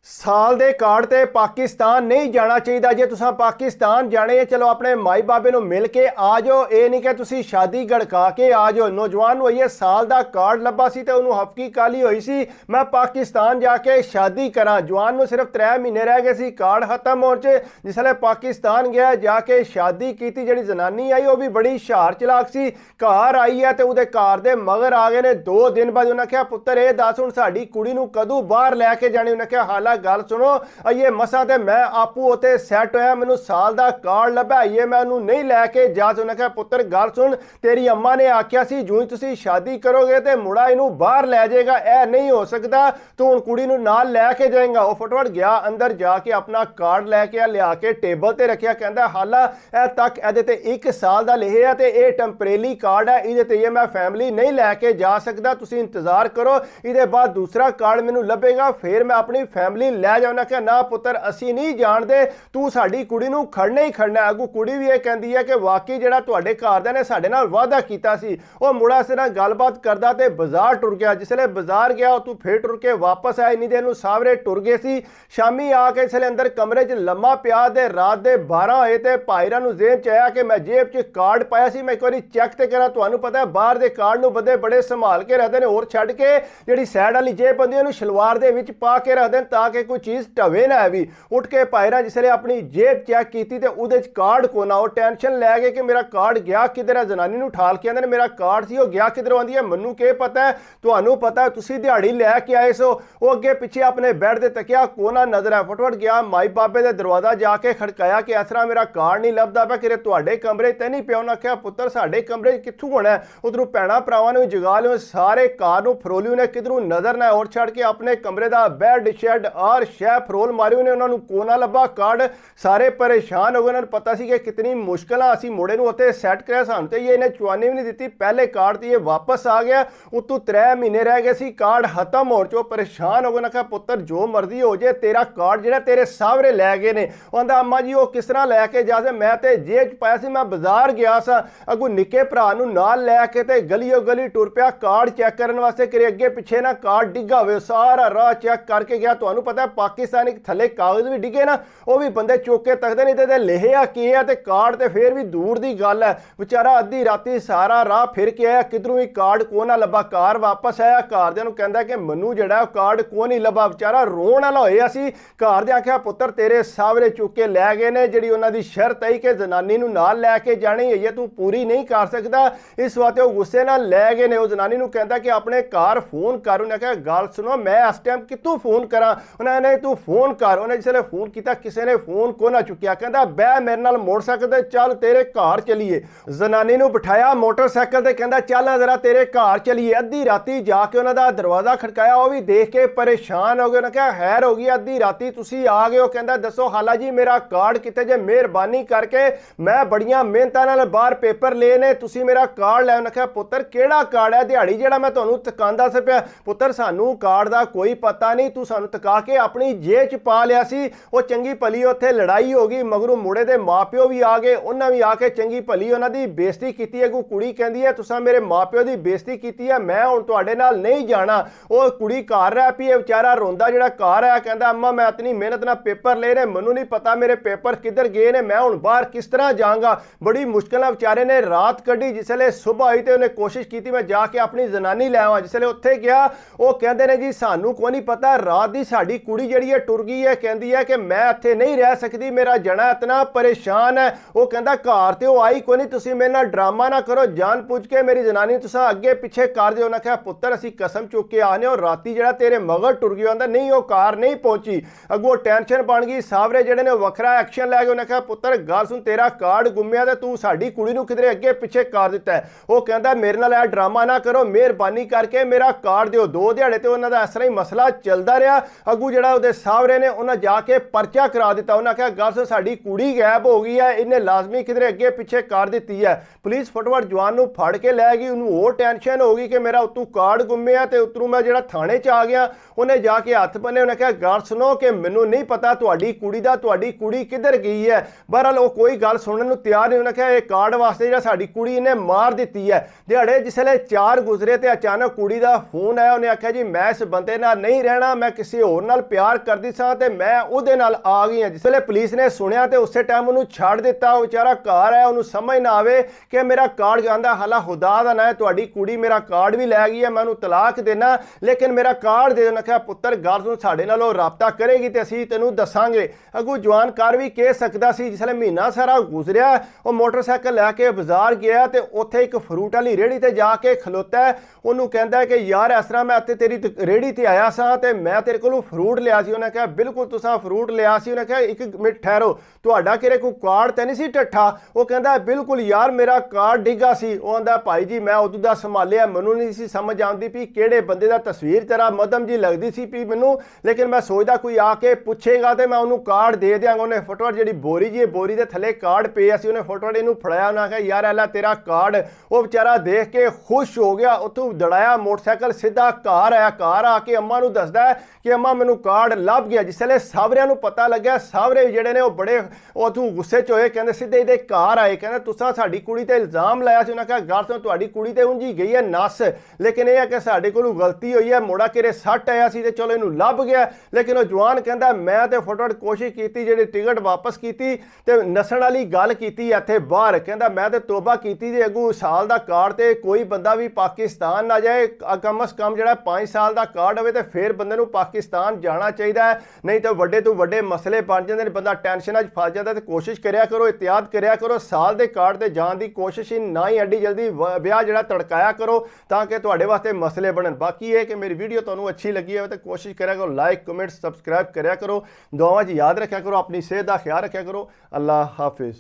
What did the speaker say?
साल दे कार्ड ते पाकिस्तान नहीं जाना चाहिए। जे तुसां पाकिस्तान जाने चलो अपने माई बाबे नूं मिल के आ जाओ, ये नहीं कि तुसीं शादी गड़का के आ जाओ। नौजवान नूं ये साल दा कार्ड लब्भा सी ते उहनूं हफकी काली होई सी मैं पाकिस्तान जाके शादी करा। जवान नूं सिर्फ 3 महीने रह गए सी कार्ड खत्म होने च। जिसले पाकिस्तान गया जाके शादी की, जिहड़ी जनानी आई वह भी बड़ी हुशार चलाक सी। घर आई है तो उहदे घर दे मगर आ गए ने। 2 दिन बाद उन्हें कहा पुत्तर ये दस हुण साडी कुड़ी नूं कदों बाहर लैके जाणी। उन्हें कहा हालां गल सुनो, ये मसा ते मैं आपू उत्ते सैट होया, मैनू साल दा कार्ड लभा, ये मैं उन्होंने नहीं लैके जा। उन्हें कहा पुत्तर गल सुन, तेरी अम्मा ने आख्या सी जूं ही तुसीं शादी करोगे तो मुड़ा इनू बाहर लै जाएगा, यह नहीं हो सकता, तू हुण कुड़ी नूं नाल लैके जाएगा। वह फटोफट गया अंदर जाके अपना कार्ड लैके लिया के टेबल ते रखिया। कहंदा हाला ए तक इहदे ते 1 साल दा लिखिया ते ये टैंपरेरी कार्ड है, इहदे ते ये मैं फैमिली नहीं लैके जा सकदा, तुसीं इंतजार करो, इहदे बाद दूसरा कार्ड मैनू लभेगा फिर मैं अपनी फैमिली लै जाऊँ। कि ना पुत्र असी नहीं जानते, तू साडी कुड़ी नूं खड़ना ही खड़ना। अगू कुड़ी भी ये कहती है कि वाकई जिहड़ा तुहाडे घरदिआं ने साडे नाल वादा कीता सी। वो मुड़ा सिर नाल गलबात करदा ते बाजार टुर गया। जिसले बाजार गया तू फिर टुर के वापस आया, इन्नी देर नूं सावरे टुर गए सी। शामी आके इसले अंदर कमरे च लम्मा पिया ते रात दे 12 होए ते भाईरा नूं ज़हन च आया कि मैं जेब च कार्ड पाया सी, मैं एक बारी चैक ते करा। तुहानूं पता है बाहर दे कार्ड नूं बंदे बड़े संभाल के रखदे ने, होर छड्ड के जिहड़ी साइड वाली जेब हुंदी उहनूं शलवार दे विच पा के रखदे ताकि कोई चीज़ ढवे ना है भी। उठ के भाईरा जिसले अपनी जेब चेक की तो उहदे च कार्ड कोना। वो टेंशन लै गए कि मेरा कार्ड गया किधर है। जनानी नूं ठाल के आंदे मेरा कार्ड सी, वो गया किधरों। आंदी है मैनूं की पता है, तुहानूं पता है, तुसीं दिहाड़ी लैके आए सो। वो अगे पिछे अपने बैड ते तकिया कोना नजर है। फटफट गया माई बाबे दे दरवाजा जाके खड़काया कि इस तरह मेरा कार्ड नहीं लभदा पिया, कि तुहाडे कमरे ते नहीं पिया। उन्हें आख्या पुत्र साडे कमरे कित्थों होना है। उधरों भैणां भरावां नूं जगा लिओ, सारे कार नूं फरोलियो ने, किधरों नजर ना और छड़ के अपने कमरे दा बैड शैड और शै फरोल मारी। उन्हें उन्होंने कोना लभा कार्ड, सारे परेशान हो गए। उन्होंने पता सी कि कितनी मुश्किल असी मुड़े नूं उत्ते सैट कराया, सानूं ते ये इन्हें चुआनी भी नहीं दी। पहले कार्ड ते ये वापस आ गया, उत्तों 3 महीने रह गए सी कार्ड खत्म होने चो। परेशान हो गए। उन्हें कहा पुत्र जो मर्जी हो जाए तेरा कार्ड जिहड़ा तेरे सावरे लै गए ने। आंदा अम्मा जी वो किस तरह लैके जा से, मैं ते जेब च पाया सी, मैं बाजार गया सा, अगू निक्के भरा नूं नाल लैके ते गलियों गली टुर पिया कार्ड चैक करने वास्ते। कि अगे पिछे ना कार्ड डिग्गा होवे, सारा राह चैक करके गया। तुहानूं पता है पाकिस्तानी थले कागज भी डिगे ना, वो भी बंदे चुक के तकदे नहीं ते लिखिया की है ते कार्ड ते फिर भी दूर दी गल है। बेचारा अद्धी राती सारा राह फिर के आया, किधरों भी कार्ड को ना लभा। घर वापस आया, घरदिआं नूं कहंदा कि मैनूं जिहड़ा कार्ड को नहीं लभा। बेचारा रोण वाला होया सी। घर दे आख्या पुत्र तेरे सावरे चुक के लै गए ने, जिहड़ी उन्हां दी शर्त आई कि जनानी नूं नाल लैके जानी है, तू पूरी नहीं कर सकदा, इस वास्ते वो गुस्से नाल लै गए ने। वो जनानी नूं कहंदा कि अपने घर फोन कर। उन्हें कहा गल सुनो मैं इस टाइम कित्थों फोन करा। उन्हें नहीं तू फोन कर। उन्हें जिसले फोन किया किसी ने फोन को ना चुकिया। कहता बह मेरे नाल मोटरसाइकिल ते चल तेरे घर चलीए। जनानी नूं बिठाया मोटरसाइकिल ते, कहता चल जरा तेरे घर चलीए। अद्धी राती जाके उन्हां दा दरवाजा खड़काया, वो भी देख के परेशान हो गए। उन्हें कहा हैर हो गई अद्धी राती तुसीं आ गए हो। कहता दसो हाला जी मेरा कार्ड कित्थे जे, मेहरबानी करके मैं बड़ियां मेहनतां नाल बाहर पेपर ले ने, तुसीं मेरा कार्ड लै। उन्हें कहा पुत्र केड़ा कार्ड है, दिहाड़ी जिहड़ा मैं तुहानूं तकांदा सी पिया। पुत्र सानूं कार्ड दा कोई पता नहीं, तू सानूं तका के अपनी जेब च पा लिया सी। वो चंगी भली उत्थे लड़ाई हो गई, मगरों मुड़े दे माँ प्यो भी आ गए। उन्हें भी आके चंगी भली उन्हां दी बेइज्जती कीती। अगू कुड़ी कहंदी है तुसां मेरे माँ प्यो दी बेइज्जती कीती है, मैं हुण तुहाडे नाल नहीं जाना। वो कुड़ी घर रह पई, बेचारा रोंदा जिहड़ा घर आया कहंदा अम्मा मैं इतनी मेहनत नाल पेपर ले रहे, मैनूं नहीं पता मेरे पेपर किधर गए ने, मैं हुण बाहर किस तरह जाऊंगा। बड़ी मुश्किल नाल बेचारे ने रात कड्ढी। जिसले सुबह आई तो उन्हें कोशिश की मैं जाके अपनी जनानी लै आवां। जिसले उत्थे गया वो कहंदे ने जी सानूं कोई नहीं पता, रात दी साडी कुड़ी जिहड़ी है टुर गई है, कहंदी है कि मैं इत्थे नहीं रह सकती, मेरा जना इतना परेशान है। वो कहंदा घर ते वो आई कोई नहीं, तुसीं मेरे नाल ड्रामा ना करो, जान पूछ के मेरी जनानी तुसां अगे पिछे कर दिओ। उन्हें कहा पुत्र असीं कसम चुक के आने और राती जिहड़ा तेरे मगर टुर गया। आंदा नहीं वो कार नहीं पहुंची। अगों टेंशन बन गई, सावरे जिहड़े ने वखरा एक्शन लै गए। उन्हें कहा पुत्र गल सुन तेरा कार्ड गुम्मिया ते तू साडी कुड़ी नूं किधरे अगे पिछे कर दिता है। वो कहंदा मेरे नाल ड्रामा ना करो, मेहरबानी करके मेरा कार्ड दिओ। 2 दिहाड़े ते उन्हां दा इस तरह ही मसला चलदा रहा। अगू जिहड़ा उहदे सावरे ने उन्हें जाके परचा करा दिता। उन्हें कहा गल सुन साडी कुड़ी गायब हो गई है, इन्हें लाजमी किधरे अगे पिछे कर दी है। पुलिस फटफट जवान नूं फड़ के लै गई। उन्होंने होर टेंशन हो गई कि मेरा उत्तों कार्ड गुम्मिया ते उतरों मैं जिहड़ा थाने च आ गया। उन्हें जाके हत्थ बन्ने। उन्हें कहा गल सुनो कि मैनूं नहीं पता तुहाडी कुड़ी दा, तुहाडी कुड़ी किधर गई है। बहरहाल वो कोई गल सुनने नूं तैयार नहीं। उन्हें कहा ये कार्ड वास्ते जिहड़ा साडी कुड़ी इन्हें मार दी है। दिहाड़े जिसले 4 गुजरे ते अचानक कुड़ी दा फोन आया। उन्हें आख्या जी मैं इस बंदे नाल नहीं रहना, मैं किसी होर ਨਾਲ ਪਿਆਰ ਕਰਦੀ ਸਾਂ ਤੇ ਮੈਂ ਉਹਦੇ ਨਾਲ ਆ ਗਈ ਹਾਂ। ਜਿਸ ਵੇਲੇ ਪੁਲਿਸ ਨੇ ਸੁਣਿਆ ਤੇ ਉਸੇ ਟਾਈਮ ਉਹਨੂੰ ਛੱਡ ਦਿੱਤਾ। ਉਹ ਵਿਚਾਰਾ ਘਰ ਆਇਆ, ਉਹਨੂੰ ਸਮਝ ਨਾ ਆਵੇ ਕਿ ਮੇਰਾ ਕਾਰਡ ਜਾਂਦਾ, ਹਾਲਾ ਖੁਦਾ ਦਾ ਨਾ ਤੁਹਾਡੀ ਕੁੜੀ ਮੇਰਾ ਕਾਰਡ ਵੀ ਲੈ ਗਈ ਹੈ, ਮੈਂ ਉਹਨੂੰ ਤਲਾਕ ਦੇਣਾ, ਲੇਕਿਨ ਮੇਰਾ ਕਾਰਡ ਦੇ ਦੇਣਾ। ਕਿਹਾ ਪੁੱਤਰ ਗੱਲ ਸੁਣ, ਸਾਡੇ ਨਾਲ ਉਹ ਰਾਬਤਾ ਕਰੇਗੀ ਤੇ ਅਸੀਂ ਤੈਨੂੰ ਦੱਸਾਂਗੇ। ਅੱਗੂ ਜਵਾਨ ਕਰ ਵੀ ਕਹਿ ਸਕਦਾ ਸੀ। ਜਿਸ ਵੇਲੇ ਮਹੀਨਾ ਸਾਰਾ ਗੁਜ਼ਰਿਆ, ਉਹ ਮੋਟਰਸਾਈਕਲ ਲੈ ਕੇ ਬਾਜ਼ਾਰ ਗਿਆ ਤੇ ਉੱਥੇ ਇੱਕ ਫਰੂਟ ਵਾਲੀ ਰੇਹੜੀ ਤੇ ਜਾ ਕੇ ਖਲੋਤਾ। ਉਹਨੂੰ ਕਹਿੰਦਾ ਕਿ ਯਾਰ ਇਸ ਤਰ੍ਹਾਂ ਮੈਂ ਤੇਰੀ ਰੇਹੜੀ ਤੇ ਆਇਆ ਸਾਂ ਤੇ ਮੈਂ ਤੇਰੇ ਕੋਲੋਂ ਫਰੂਟ ਲਿਆ ਸੀ। ਉਹਨੇ ਕਿਹਾ ਬਿਲਕੁਲ ਤੁਸੀਂ ਫਰੂਟ ਲਿਆ ਸੀ। ਉਹਨੇ ਕਿਹਾ ਇੱਕ ਮਿੰਟ ਠਹਿਰੋ, ਤੁਹਾਡਾ ਕਿਰੇ ਕੋਈ ਕਾਰਡ ਤੇ ਨਹੀਂ ਸੀ ਟੱਠਾ? ਉਹ ਕਹਿੰਦਾ ਬਿਲਕੁਲ ਯਾਰ ਮੇਰਾ ਕਾਰਡ ਡਿੱਗਾ ਸੀ। ਉਹ ਕਹਿੰਦਾ ਭਾਈ ਜੀ ਮੈਂ ਉਦੋਂ ਦਾ ਸੰਭਾਲਿਆ, ਮੈਨੂੰ ਨਹੀਂ ਸੀ ਸਮਝ ਆਉਂਦੀ ਵੀ ਕਿਹੜੇ ਬੰਦੇ ਦਾ ਤਸਵੀਰ ਤੇਰਾ ਮਦਮ ਜੀ ਲੱਗਦੀ ਸੀ ਵੀ ਮੈਨੂੰ, ਲੇਕਿਨ ਮੈਂ ਸੋਚਦਾ ਕੋਈ ਆ ਕੇ ਪੁੱਛੇਗਾ ਤੇ ਮੈਂ ਉਹਨੂੰ ਕਾਰਡ ਦੇ ਦਿਆਂਗਾ। ਉਹਨੇ ਫਟੋਫਟ ਜਿਹੜੀ ਬੋਰੀ ਜੀ ਬੋਰੀ ਦੇ ਥੱਲੇ ਕਾਰਡ ਪਿਆ ਸੀ, ਉਹਨੇ ਫਟੋਫਟ ਇਹਨੂੰ ਫੜਾਇਆ। ਉਹਨਾਂ ਕਿਹਾ ਯਾਰ ਐਲਾ ਤੇਰਾ ਕਾਰਡ। ਉਹ ਵਿਚਾਰਾ ਦੇਖ ਕੇ ਖੁਸ਼ ਹੋ ਗਿਆ, ਉੱਥੋਂ ਦੜਾਇਆ ਮੋਟਰਸਾਈਕਲ ਸਿੱਧਾ ਘਰ ਆਇਆ। ਘਰ ਆ ਕੇ ਅੰਮਾ ਨੂੰ ਦੱਸਦਾ ਕਿ ਅੰਮਾ ਮੈਨੂੰ ਕਾਰਡ ਲੱਭ ਗਿਆ। ਜਿਸ ਵੇਲੇ ਸਾਹਵਰਿਆਂ ਨੂੰ ਪਤਾ ਲੱਗਿਆ, ਸਾਹਵਰੇ ਜਿਹੜੇ ਨੇ ਉਹ ਬੜੇ ਉਥੋਂ ਗੁੱਸੇ 'ਚ ਹੋਏ, ਕਹਿੰਦੇ ਸਿੱਧੇ ਇਹਦੇ ਘਰ ਆਏ, ਕਹਿੰਦੇ ਤੁਸੀਂ ਸਾਡੀ ਕੁੜੀ ਤੇ ਇਲਜ਼ਾਮ ਲਾਇਆ ਸੀ। ਉਹਨਾਂ ਕਿਹਾ ਗੱਲ ਤੋਂ ਤੁਹਾਡੀ ਕੁੜੀ ਤੇ ਉਂਝੀ ਗਈ ਹੈ ਨਸ, ਲੇਕਿਨ ਇਹ ਹੈ ਕਿ ਸਾਡੇ ਕੋਲੋਂ ਗਲਤੀ ਹੋਈ ਹੈ, ਮੋੜਾ ਕਿਰੇ ਸੱਟ ਆਇਆ ਸੀ ਤੇ ਚਲੋ ਇਹਨੂੰ ਲੱਭ ਗਿਆ। ਲੇਕਿਨ ਉਹ ਜਵਾਨ ਕਹਿੰਦਾ ਮੈਂ ਤੇ ਫਟਾਫਟ ਕੋਸ਼ਿਸ਼ ਕੀਤੀ, ਜਿਹੜੀ ਟਿਕਟ ਵਾਪਸ ਕੀਤੀ ਤੇ ਨਸਣ ਵਾਲੀ ਗੱਲ ਕੀਤੀ ਇੱਥੇ ਬਾਹਰ। ਕਹਿੰਦਾ ਮੈਂ ਤੇ ਤੋਬਾ ਕੀਤੀ ਜੇ ਅੱਗੂ ਸਾਲ ਦਾ ਕਾਰਡ ਤੇ ਕੋਈ ਬੰਦਾ ਵੀ ਪਾਕਿਸਤਾਨ ਨਾ ਜਾਏ, ਕਮ ਅਸ ਕਮ ਜਿਹੜਾ 5 ਸਾਲ ਦਾ ਕਾਰਡ ਹੋਵੇ ਤੇ ਫਿਰ ਬੰਦੇ ਨੂੰ ਪਾਕਿਸਤਾਨ ਜਾਣਾ ਚਾਹੀਦਾ ਹੈ, ਨਹੀਂ ਤਾਂ ਵੱਡੇ ਤੋਂ ਵੱਡੇ ਮਸਲੇ ਬਣ ਜਾਂਦੇ ਨੇ, ਬੰਦਾ ਟੈਨਸ਼ਨਾਂ 'ਚ ਫਸ ਜਾਂਦਾ। ਤੇ ਕੋਸ਼ਿਸ਼ ਕਰਿਆ ਕਰੋ, ਇhtiyat ਕਰਿਆ ਕਰੋ, ਸਾਲ ਦੇ ਕਾਰਡ ਤੇ ਜਾਣ ਦੀ ਕੋਸ਼ਿਸ਼ ਹੀ ਨਾ ਹੀ ਐਡੀ ਜਲਦੀ ਵਿਆਹ ਜਿਹੜਾ ਤੜਕਾਇਆ ਕਰੋ ਤਾਂ ਕਿ ਤੁਹਾਡੇ ਵਾਸਤੇ ਮਸਲੇ ਬਣਨ। ਬਾਕੀ ਇਹ ਕਿ ਮੇਰੀ ਵੀਡੀਓ ਤੁਹਾਨੂੰ ਅੱਛੀ ਲੱਗੀ ਹੋਵੇ ਤਾਂ ਕੋਸ਼ਿਸ਼ ਕਰਿਆ ਕਰੋ ਲਾਈਕ ਕਮੈਂਟ ਸਬਸਕ੍ਰਾਈਬ ਕਰਿਆ ਕਰੋ। ਦੁਆਵਾਂ 'ਚ ਯਾਦ ਰੱਖਿਆ ਕਰੋ, ਆਪਣੀ ਸਿਹਤ ਦਾ ਖਿਆਲ ਰੱਖਿਆ ਕਰੋ। ਅੱਲਾਹ ਹਾਫਿਜ਼।